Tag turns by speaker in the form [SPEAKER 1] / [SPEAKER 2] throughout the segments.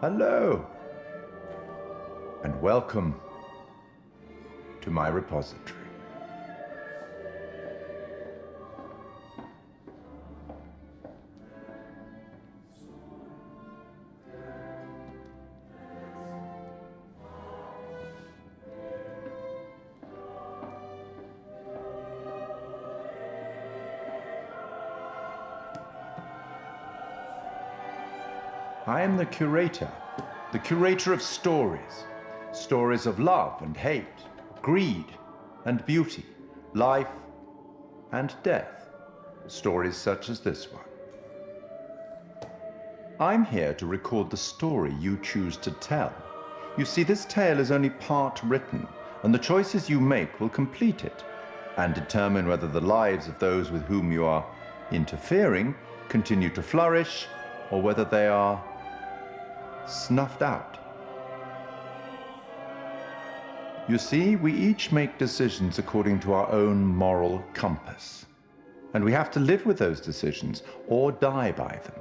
[SPEAKER 1] Hello, and welcome to my repository. I am the Curator of stories. Stories of love and hate, greed and beauty, life and death. Stories such as this one. I'm here to record the story you choose to tell. You see, this tale is only part written, and the choices you make will complete it and determine whether the lives of those with whom you are interfering continue to flourish or whether they are snuffed out. You see, we each make decisions according to our own moral compass. And we have to live with those decisions or die by them.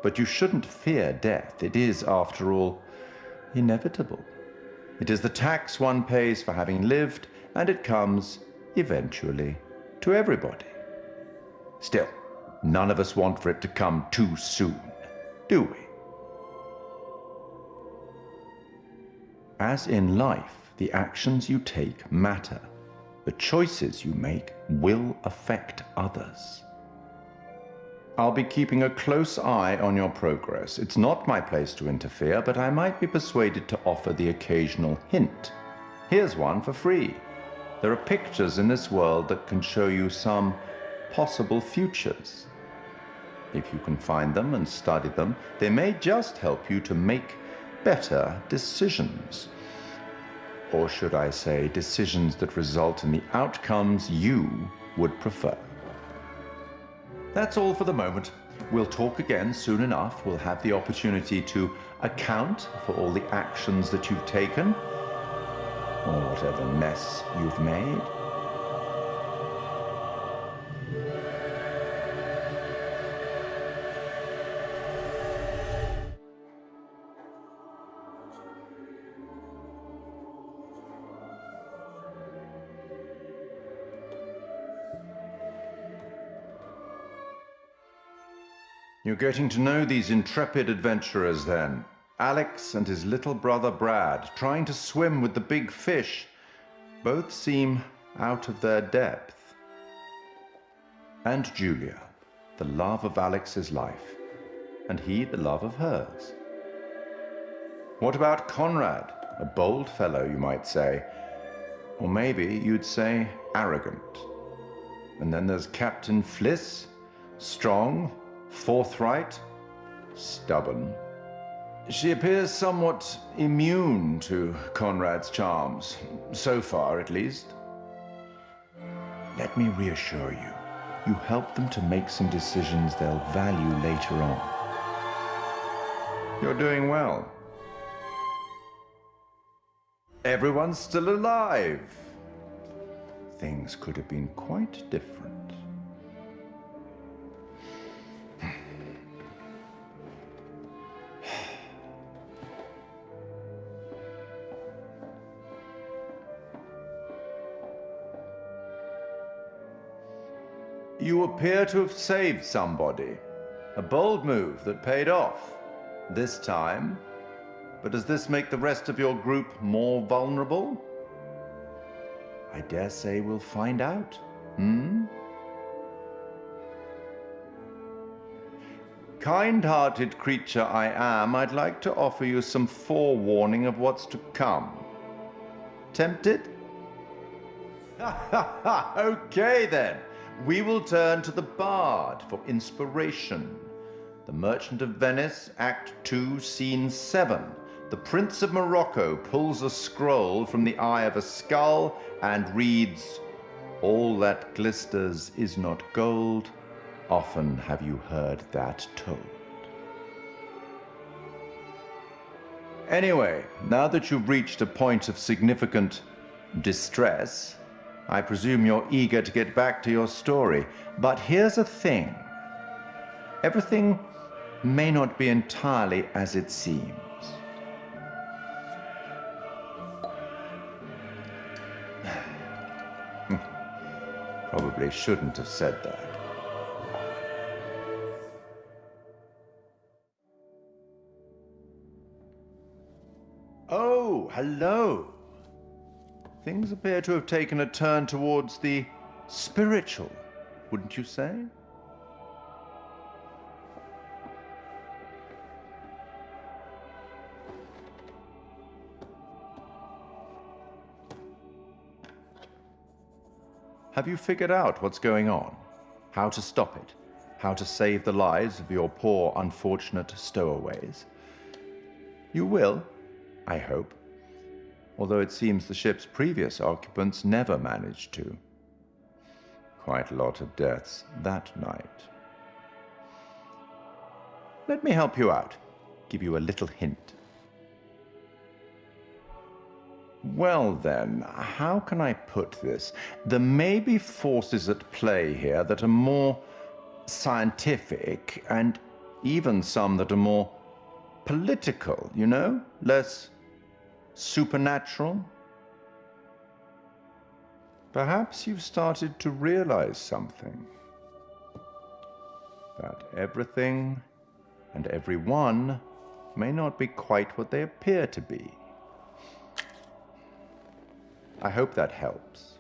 [SPEAKER 1] But you shouldn't fear death. It is, after all, inevitable. It is the tax one pays for having lived, and it comes, eventually, to everybody. Still, none of us want for it to come too soon, do we? As in life, the actions you take matter. The choices you make will affect others. I'll be keeping a close eye on your progress. It's not my place to interfere, but I might be persuaded to offer the occasional hint. Here's one for free. There are pictures in this world that can show you some possible futures. If you can find them and study them, they may just help you to make better decisions. Or should I say, decisions that result in the outcomes you would prefer. That's all for the moment. We'll talk again soon enough. We'll have the opportunity to account for all the actions that you've taken, or whatever mess you've made. You're getting to know these intrepid adventurers then. Alex and his little brother Brad, trying to swim with the big fish. Both seem out of their depth. And Julia, the love of Alex's life, and he the love of hers. What about Conrad? A bold fellow, you might say. Or maybe you'd say arrogant. And then there's Captain Fliss, strong, forthright, stubborn. She appears somewhat immune to Conrad's charms, so far at least. Let me reassure you, you help them to make some decisions they'll value later on. You're doing well. Everyone's still alive. Things could have been quite different. You appear to have saved somebody. A bold move that paid off. This time. But does this make the rest of your group more vulnerable? I dare say we'll find out. Kind-hearted creature I am, I'd like to offer you some forewarning of what's to come. Tempted? Okay then. We will turn to the Bard for inspiration. The Merchant of Venice, Act 2, Scene 7. The Prince of Morocco pulls a scroll from the eye of a skull and reads, "All that glisters is not gold. Often have you heard that told." Anyway, now that you've reached a point of significant distress, I presume you're eager to get back to your story. But here's the thing. Everything may not be entirely as it seems. Probably shouldn't have said that. Oh, hello. Things appear to have taken a turn towards the spiritual, wouldn't you say? Have you figured out what's going on? How to stop it? How to save the lives of your poor, unfortunate stowaways? You will, I hope, although it seems the ship's previous occupants never managed to. Quite a lot of deaths that night. Let me help you out, give you a little hint. Well then, how can I put this? There may be forces at play here that are more scientific, and even some that are more political, you know? Less supernatural. Perhaps you've started to realize something. That everything and everyone may not be quite what they appear to be. I hope that helps.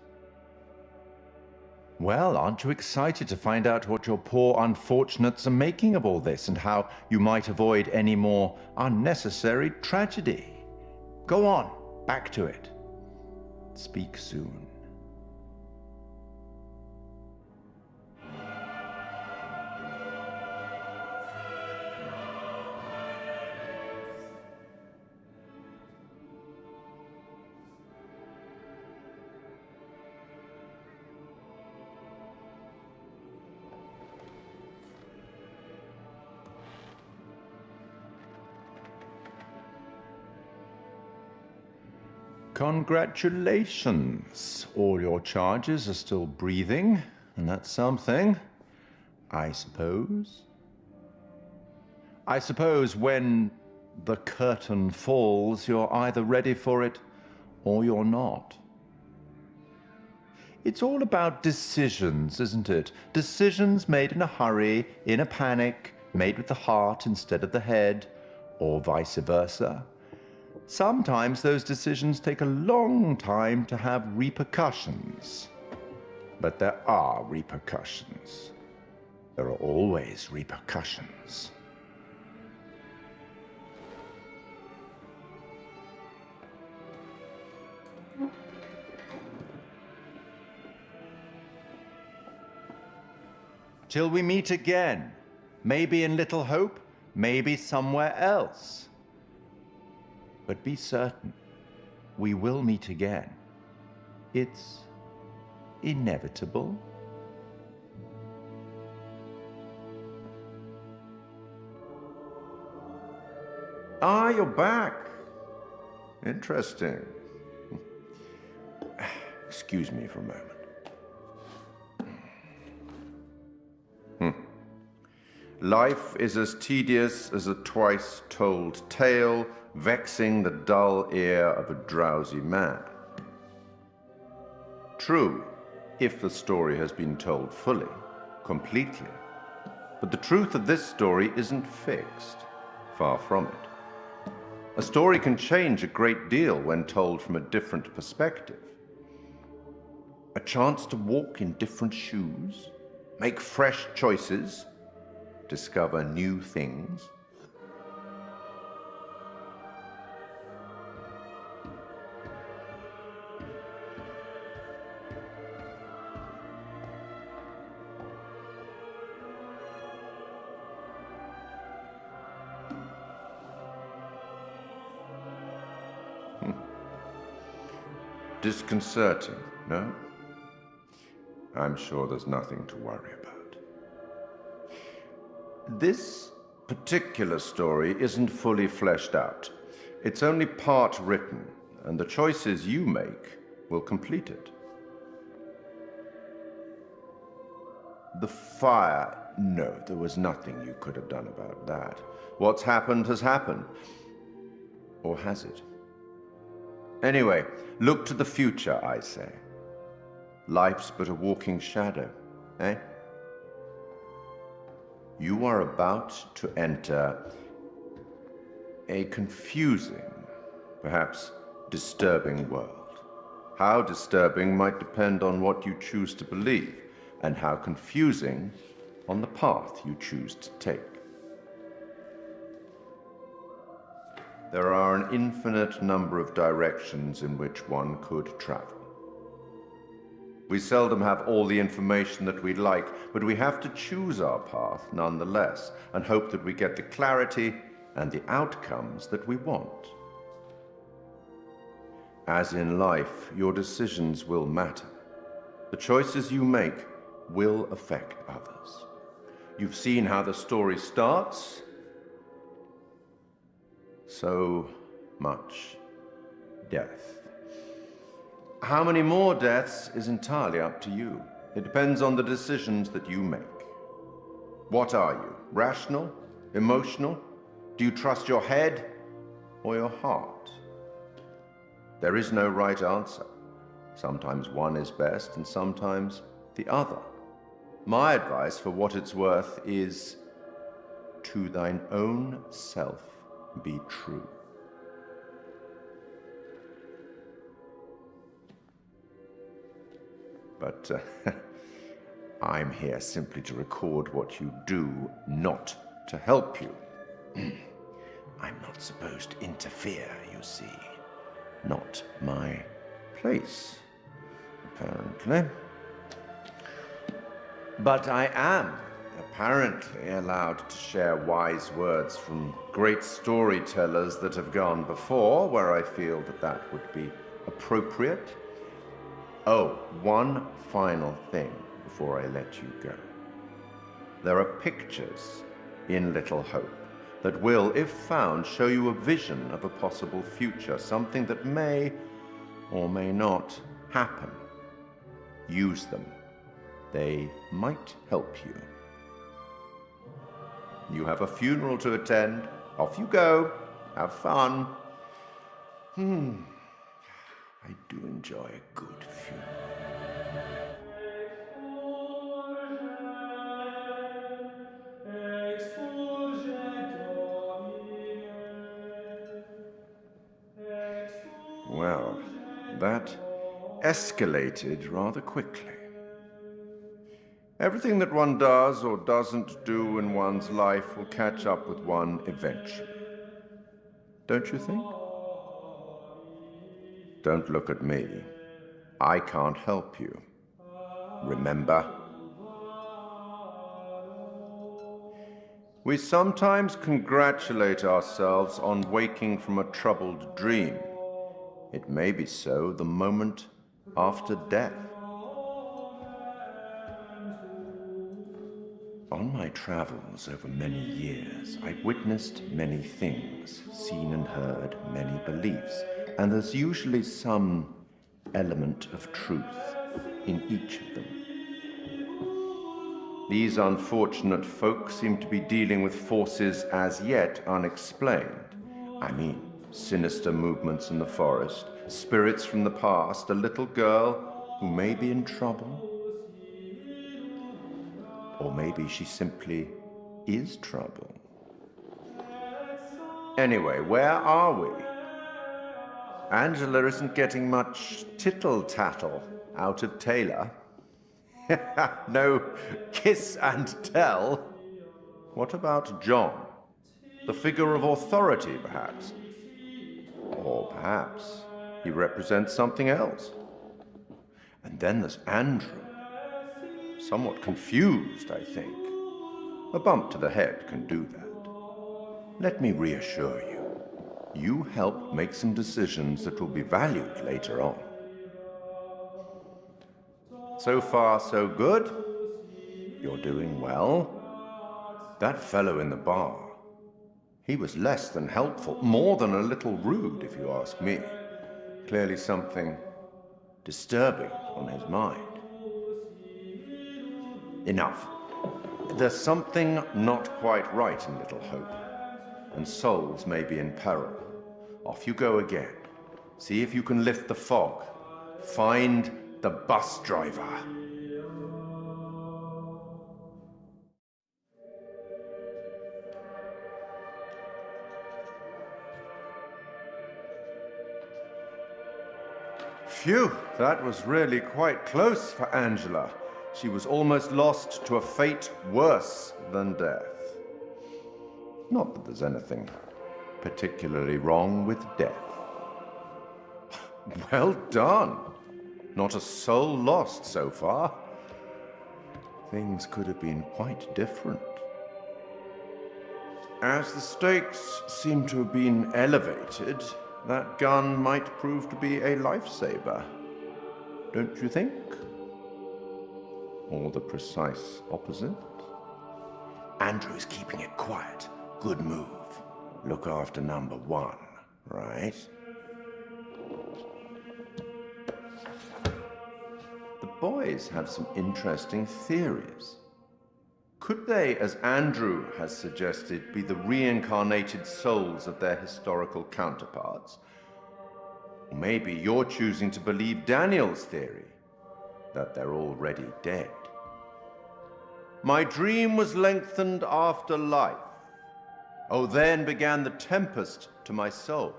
[SPEAKER 1] Well, aren't you excited to find out what your poor unfortunates are making of all this and how you might avoid any more unnecessary tragedy? Go on, back to it. Speak soon. Congratulations. All your charges are still breathing, and that's something, I suppose. I suppose when the curtain falls, you're either ready for it or you're not. It's all about decisions, isn't it? Decisions made in a hurry, in a panic, made with the heart instead of the head, or vice versa. Sometimes those decisions take a long time to have repercussions. But there are repercussions. There are always repercussions. Till we meet again. Maybe in Little Hope, maybe somewhere else. But be certain, we will meet again. It's inevitable. Ah, you're back. Interesting. Excuse me for a moment. Life is as tedious as a twice-told tale, vexing the dull ear of a drowsy man. True, if the story has been told fully, completely. But the truth of this story isn't fixed. Far from it. A story can change a great deal when told from a different perspective. A chance to walk in different shoes, make fresh choices, discover new things. Disconcerting, no? I'm sure there's nothing to worry about. This particular story isn't fully fleshed out. It's only part written, and the choices you make will complete it. The fire No, there was nothing you could have done about that. What's happened has happened. Or has it? Anyway, look to the future, I say. Life's but a walking shadow, eh? You are about to enter a confusing, perhaps disturbing world. How disturbing might depend on what you choose to believe, and how confusing on the path you choose to take. There are an infinite number of directions in which one could travel. We seldom have all the information that we'd like, but we have to choose our path nonetheless, and hope that we get the clarity and the outcomes that we want. As in life, your decisions will matter. The choices you make will affect others. You've seen how the story starts. So much death. How many more deaths is entirely up to you. It depends on the decisions that you make. What are you? Rational? Emotional? Do you trust your head or your heart? There is no right answer. Sometimes one is best and sometimes the other. My advice, for what it's worth, is to thine own self be true. But I'm here simply to record what you do, not to help you. I'm not supposed to interfere, you see. Not my place, apparently. But I am apparently allowed to share wise words from great storytellers that have gone before, where I feel that that would be appropriate. Oh, one final thing before I let you go. There are pictures in Little Hope that will, if found, show you a vision of a possible future, something that may or may not happen. Use them. They might help you. You have a funeral to attend. Off you go. Have fun. I do enjoy a good funeral. Well, that escalated rather quickly. Everything that one does or doesn't do in one's life will catch up with one eventually. Don't you think? Don't look at me. I can't help you. Remember? We sometimes congratulate ourselves on waking from a troubled dream. It may be so the moment after death. On my travels over many years, I've witnessed many things, seen and heard many beliefs, and there's usually some element of truth in each of them. These unfortunate folk seem to be dealing with forces as yet unexplained. I mean, sinister movements in the forest, spirits from the past, a little girl who may be in trouble. Or maybe she simply is trouble. Anyway, where are we? Angela isn't getting much tittle-tattle out of Taylor. No kiss and tell. What about John? The figure of authority, perhaps? Or perhaps he represents something else. And then there's Andrew. Somewhat confused, I think. A bump to the head can do that. Let me reassure you. You helped make some decisions that will be valued later on. So far, so good. You're doing well. That fellow in the bar, he was less than helpful, more than a little rude, if you ask me. Clearly something disturbing on his mind. Enough. There's something not quite right in Little Hope, and souls may be in peril. Off you go again. See if you can lift the fog. Find the bus driver. Phew, that was really quite close for Angela. She was almost lost to a fate worse than death. Not that there's anything particularly wrong with death. Well done. Not a soul lost so far. Things could have been quite different. As the stakes seem to have been elevated, that gun might prove to be a lifesaver. Don't you think? Or the precise opposite? Andrew's keeping it quiet. Good move. Look after number one, right? The boys have some interesting theories. Could they, as Andrew has suggested, be the reincarnated souls of their historical counterparts? Or maybe you're choosing to believe Daniel's theory, that they're already dead. My dream was lengthened after life. Oh, then began the tempest to my soul.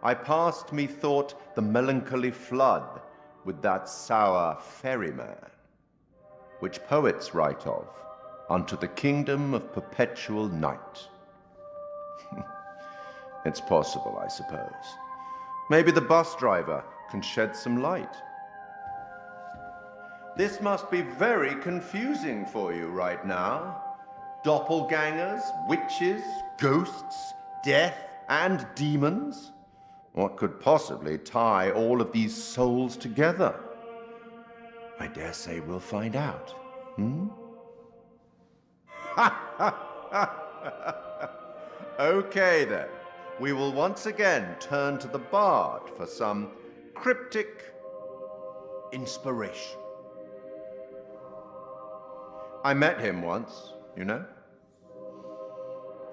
[SPEAKER 1] I passed, methought, the melancholy flood with that sour ferryman, which poets write of, unto the kingdom of perpetual night. It's possible, I suppose. Maybe the bus driver can shed some light. This must be very confusing for you right now. Doppelgangers, witches, ghosts, death, and demons. What could possibly tie all of these souls together? I dare say we'll find out. Okay then. We will once again turn to the bard for some cryptic inspiration. I met him once, you know.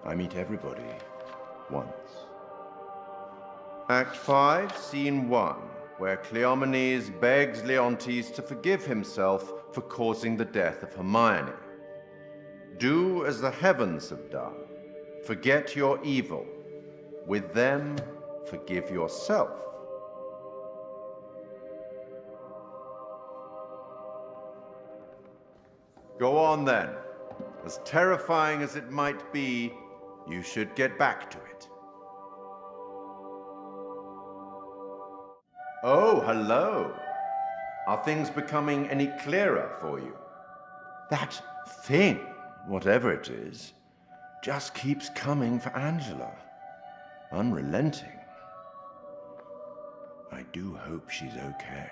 [SPEAKER 1] I meet everybody once. Act 5, Scene 1, where Cleomenes begs Leontes to forgive himself for causing the death of Hermione. Do as the heavens have done. Forget your evil. With them, forgive yourself. Go on then. As terrifying as it might be, you should get back to it. Oh, hello. Are things becoming any clearer for you? That thing, whatever it is, just keeps coming for Angela. Unrelenting. I do hope she's okay.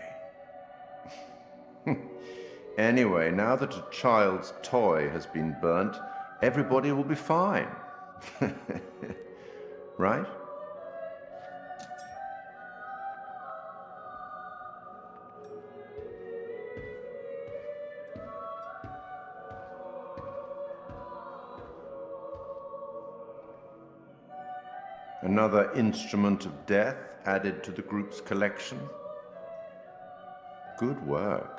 [SPEAKER 1] Anyway, now that a child's toy has been burnt, everybody will be fine. Right? Another instrument of death added to the group's collection. Good work.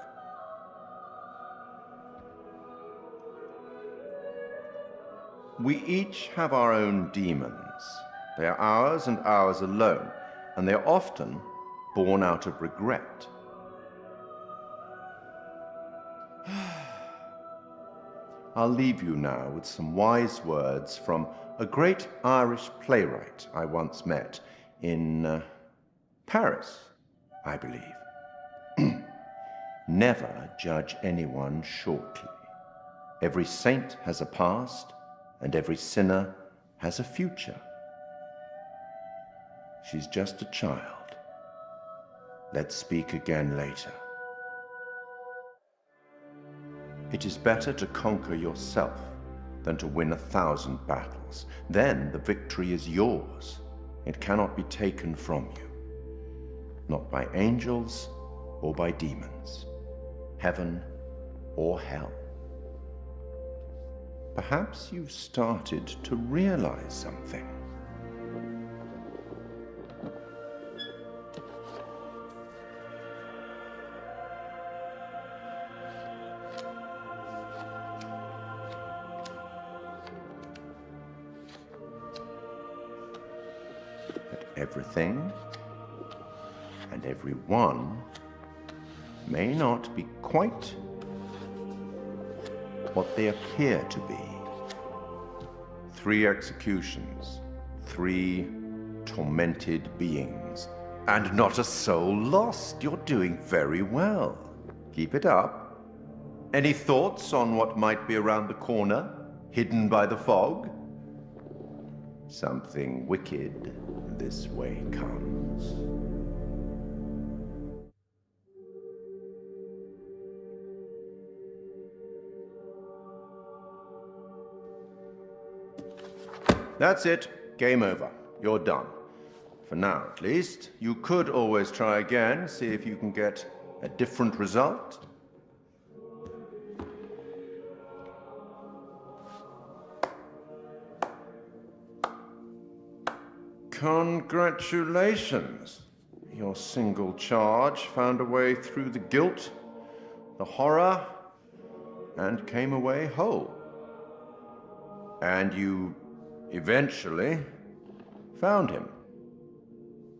[SPEAKER 1] We each have our own demons. They are ours and ours alone, and they are often born out of regret. I'll leave you now with some wise words from a great Irish playwright I once met in Paris, I believe. Never judge anyone shortly. Every saint has a past, and every sinner has a future. She's just a child. Let's speak again later. It is better to conquer yourself than to win 1,000 battles. Then the victory is yours. It cannot be taken from you. Not by angels or by demons, heaven or hell. perhaps you've started to realize something. That everything and everyone may not be quite what they appear to be. 3 executions, 3 tormented beings, and not a soul lost. You're doing very well. Keep it up. Any thoughts on what might be around the corner, hidden by the fog? Something wicked this way comes. That's it. Game over. You're done. For now, at least. You could always try again, see if you can get a different result. Congratulations. Your single charge found a way through the guilt, the horror, and came away whole. And you eventually found him,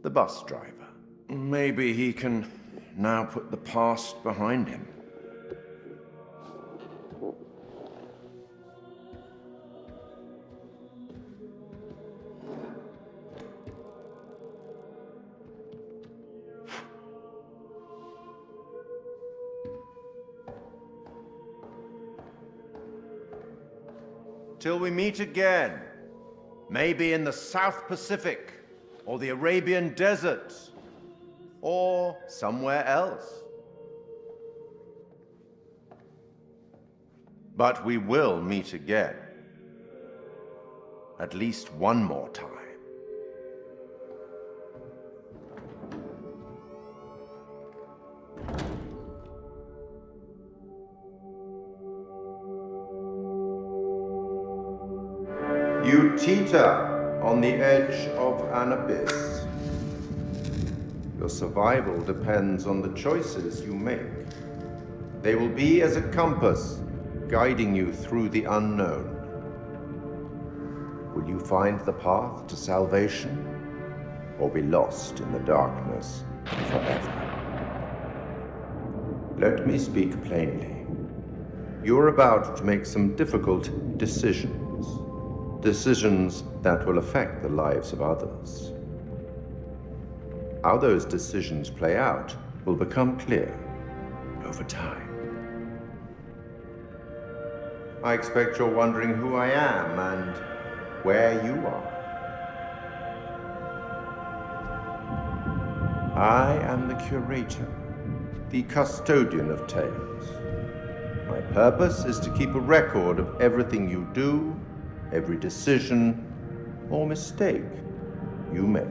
[SPEAKER 1] the bus driver. Maybe he can now put the past behind him. Till we meet again. Maybe in the South Pacific, or the Arabian Desert, or somewhere else. But we will meet again. At least one more time. You teeter on the edge of an abyss. Your survival depends on the choices you make. They will be as a compass, guiding you through the unknown. Will you find the path to salvation, or be lost in the darkness forever? Let me speak plainly. You're about to make some difficult decisions. Decisions that will affect the lives of others. How those decisions play out will become clear over time. I expect you're wondering who I am and where you are. I am the Curator, the custodian of tales. My purpose is to keep a record of everything you do, every decision or mistake you make.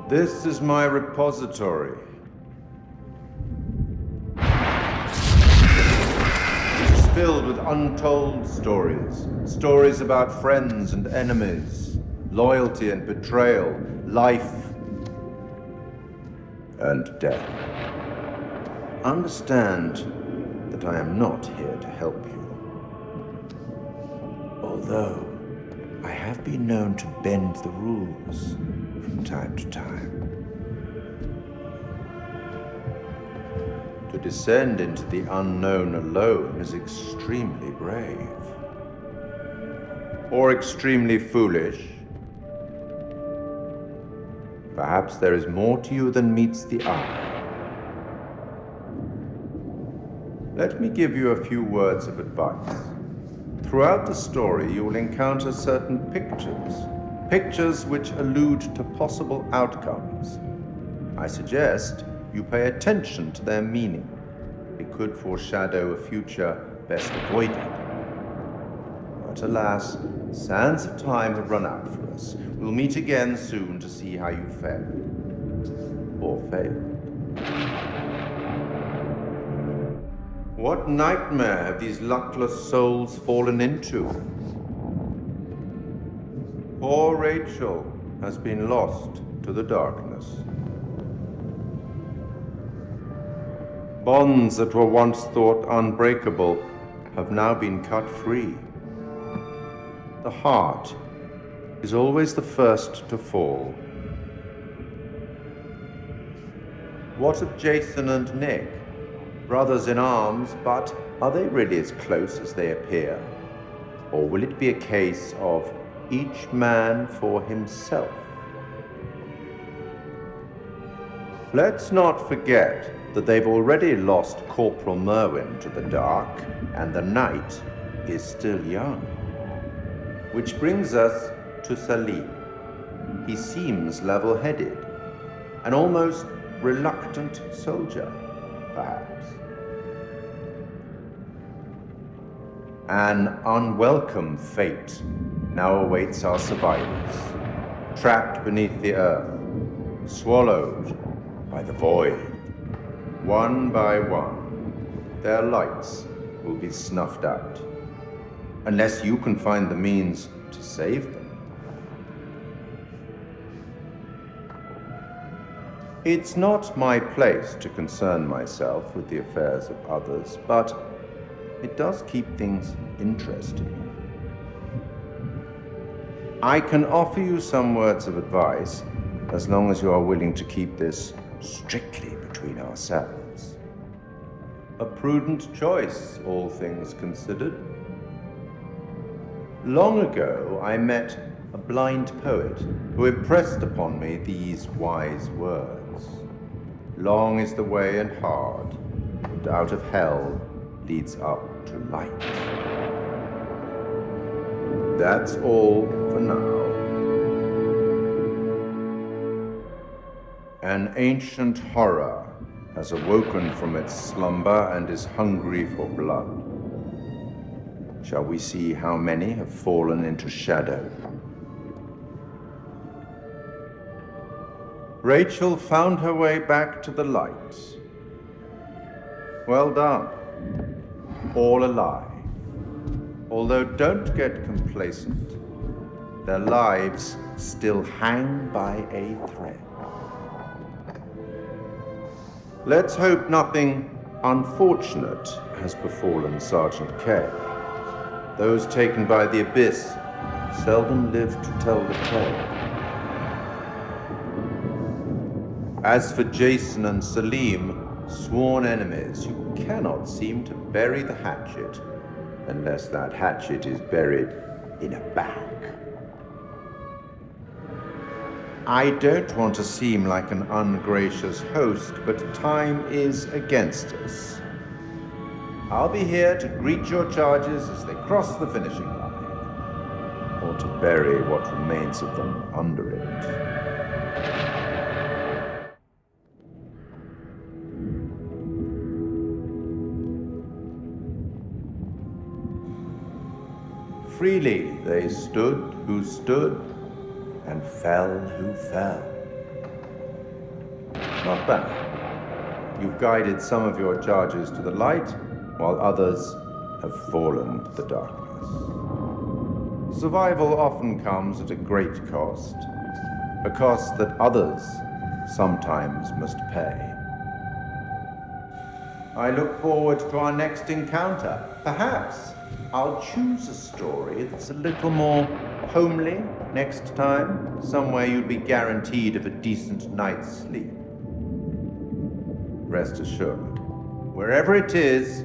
[SPEAKER 1] This is my repository. It's filled with untold stories. Stories about friends and enemies, loyalty and betrayal, life and death. Understand that I am not here to help you. Although I have been known to bend the rules from time to time. To descend into the unknown alone is extremely brave. Or extremely foolish. Perhaps there is more to you than meets the eye. Let me give you a few words of advice. Throughout the story, you will encounter certain pictures which allude to possible outcomes. I suggest you pay attention to their meaning. It could foreshadow a future best avoided. But alas, the sands of time have run out for us. We'll meet again soon to see how you fared. Or failed. What nightmare have these luckless souls fallen into? Poor Rachel has been lost to the darkness. Bonds that were once thought unbreakable have now been cut free. The heart is always the first to fall. What of Jason and Nick? Brothers in arms, but are they really as close as they appear? Or will it be a case of each man for himself? Let's not forget that they've already lost Corporal Merwin to the dark, and the night is still young. Which brings us to Salim. He seems level-headed, an almost reluctant soldier, perhaps. An unwelcome fate now awaits our survivors, trapped beneath the earth, swallowed by the void. One by one, their lights will be snuffed out, unless you can find the means to save them. It's not my place to concern myself with the affairs of others, but it does keep things interesting. I can offer you some words of advice, as long as you are willing to keep this strictly between ourselves. A prudent choice, all things considered. Long ago, I met a blind poet who impressed upon me these wise words. Long is the way and hard, and out of hell leads up to light. That's all for now. An ancient horror has awoken from its slumber and is hungry for blood. Shall we see how many have fallen into shadow? Rachel found her way back to the light. Well done. All alive. Although don't get complacent. Their lives still hang by a thread. Let's hope nothing unfortunate has befallen Sergeant K. Those taken by the abyss seldom live to tell the tale. As for Jason and Salim, sworn enemies, you cannot seem to bury the hatchet unless that hatchet is buried in a bag. I don't want to seem like an ungracious host, but time is against us. I'll be here to greet your charges as they cross the finishing line, or to bury what remains of them under it. Freely they stood who stood, and fell who fell. Not bad. You've guided some of your charges to the light, while others have fallen to the darkness. Survival often comes at a great cost, a cost that others sometimes must pay. I look forward to our next encounter. Perhaps I'll choose a story that's a little more homely next time, somewhere you'd be guaranteed of a decent night's sleep. Rest assured, wherever it is,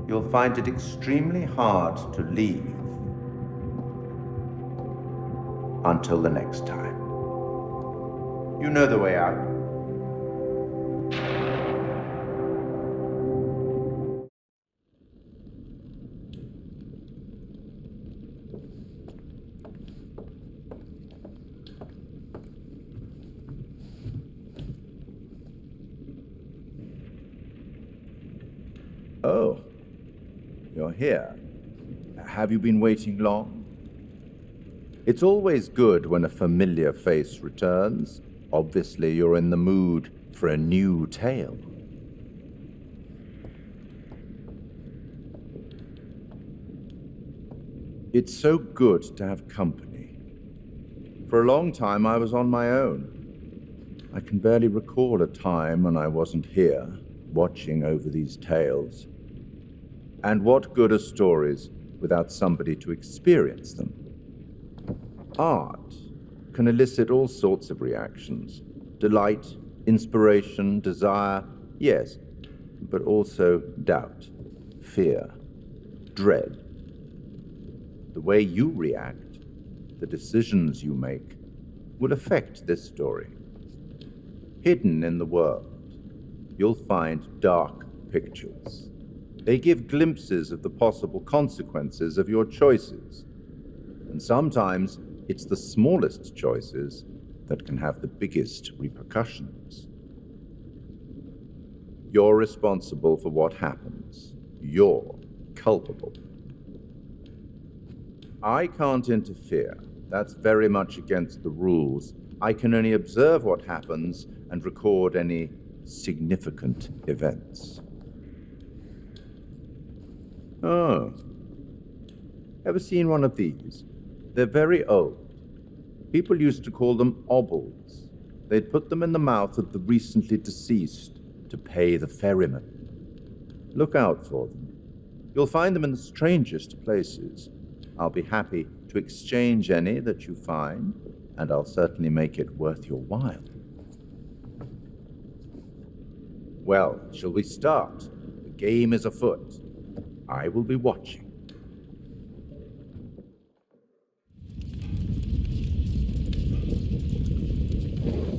[SPEAKER 1] you'll find it extremely hard to leave. Until the next time. You know the way out. Oh, you're here. Have you been waiting long? It's always good when a familiar face returns. Obviously, you're in the mood for a new tale.
[SPEAKER 2] It's so good to have company. For a long time, I was on my own. I can barely recall a time when I wasn't here, watching over these tales. And what good are stories without somebody to experience them? Art can elicit all sorts of reactions. Delight, inspiration, desire, yes, but also doubt, fear, dread. The way you react, the decisions you make, will affect this story. Hidden in the world, you'll find dark pictures. They give glimpses of the possible consequences of your choices. And sometimes it's the smallest choices that can have the biggest repercussions. You're responsible for what happens. You're culpable. I can't interfere. That's very much against the rules. I can only observe what happens and record any significant events. Oh. Ever seen one of these? They're very old. People used to call them obols. They'd put them in the mouth of the recently deceased to pay the ferryman. Look out for them. You'll find them in the strangest places. I'll be happy to exchange any that you find, and I'll certainly make it worth your while. Well, shall we start? The game is afoot. I will be watching.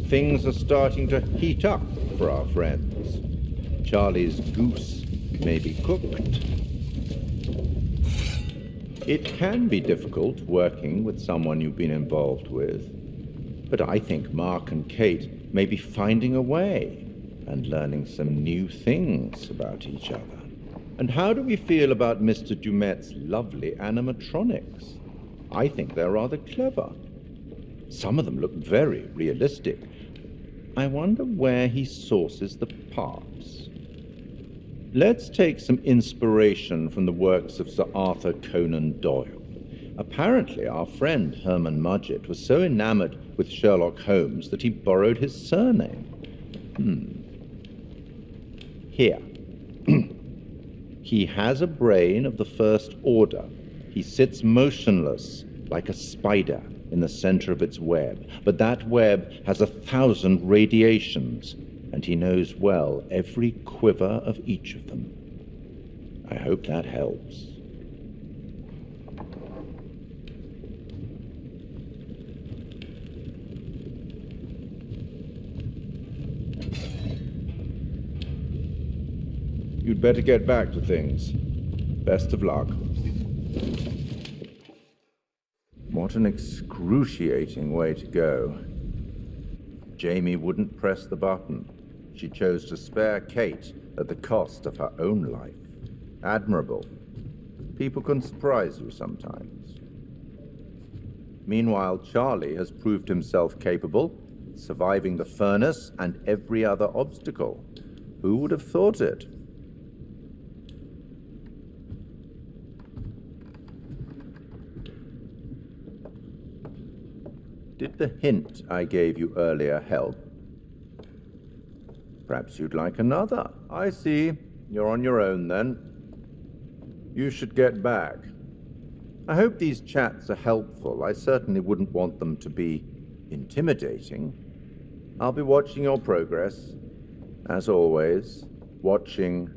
[SPEAKER 2] Things are starting to heat up for our friends. Charlie's goose may be cooked. It can be difficult working with someone you've been involved with, but I think Mark and Kate may be finding a way and learning some new things about each other. And how do we feel about Mr. Dumet's lovely animatronics? I think they're rather clever. Some of them look very realistic. I wonder where he sources the parts. Let's take some inspiration from the works of Sir Arthur Conan Doyle. Apparently, our friend Herman Mudgett was so enamored with Sherlock Holmes that he borrowed his surname. Here. He has a brain of the first order. He sits motionless, like a spider, in the center of its web. But that web has 1,000 radiations, and he knows well every quiver of each of them. I hope that helps. You'd better get back to things. Best of luck. What an excruciating way to go. Jamie wouldn't press the button. She chose to spare Kate at the cost of her own life. Admirable. People can surprise you sometimes. Meanwhile, Charlie has proved himself capable, surviving the furnace and every other obstacle. Who would have thought it? Did the hint I gave you earlier help? Perhaps you'd like another. I see. You're on your own, then. You should get back. I hope these chats are helpful. I certainly wouldn't want them to be intimidating. I'll be watching your progress. As always, watching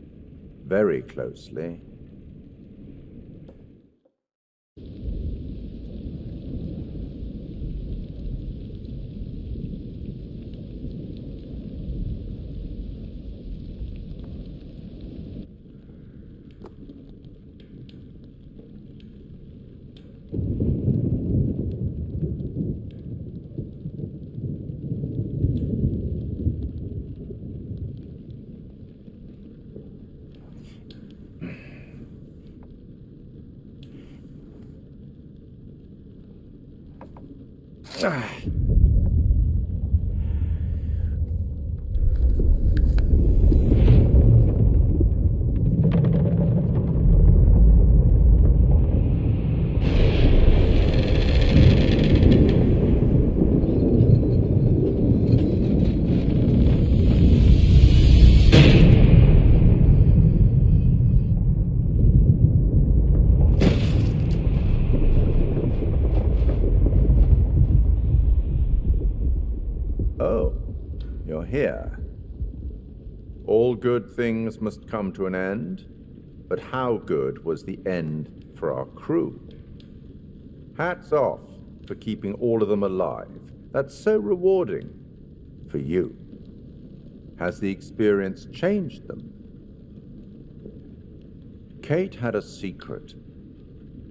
[SPEAKER 2] very closely. you're here. All good things must come to an end, but how good was the end for our crew? Hats off for keeping all of them alive. That's so rewarding for you. Has the experience changed them? Kate had a secret.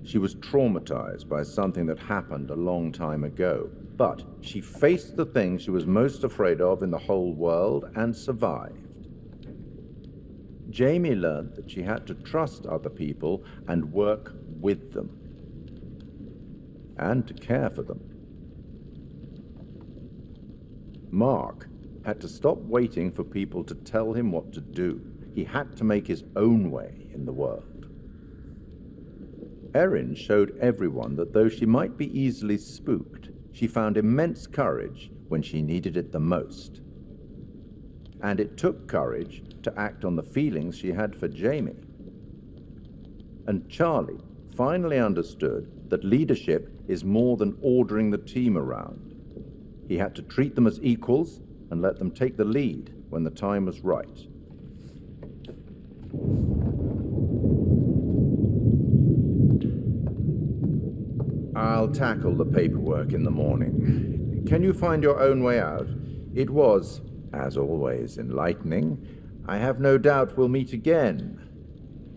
[SPEAKER 2] She was traumatized by something that happened a long time ago, but she faced the thing she was most afraid of in the whole world and survived. Jamie learned that she had to trust other people and work with them, and to care for them. Mark had to stop waiting for people to tell him what to do. He had to make his own way in the world. Erin showed everyone that though she might be easily spooked, she found immense courage when she needed it the most. And it took courage to act on the feelings she had for Jamie. And Charlie finally understood that leadership is more than ordering the team around. He had to treat them as equals and let them take the lead when the time was right. I'll tackle the paperwork in the morning. Can you find your own way out? It was, as always, enlightening. I have no doubt we'll meet again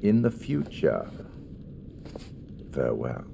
[SPEAKER 2] in the future. Farewell.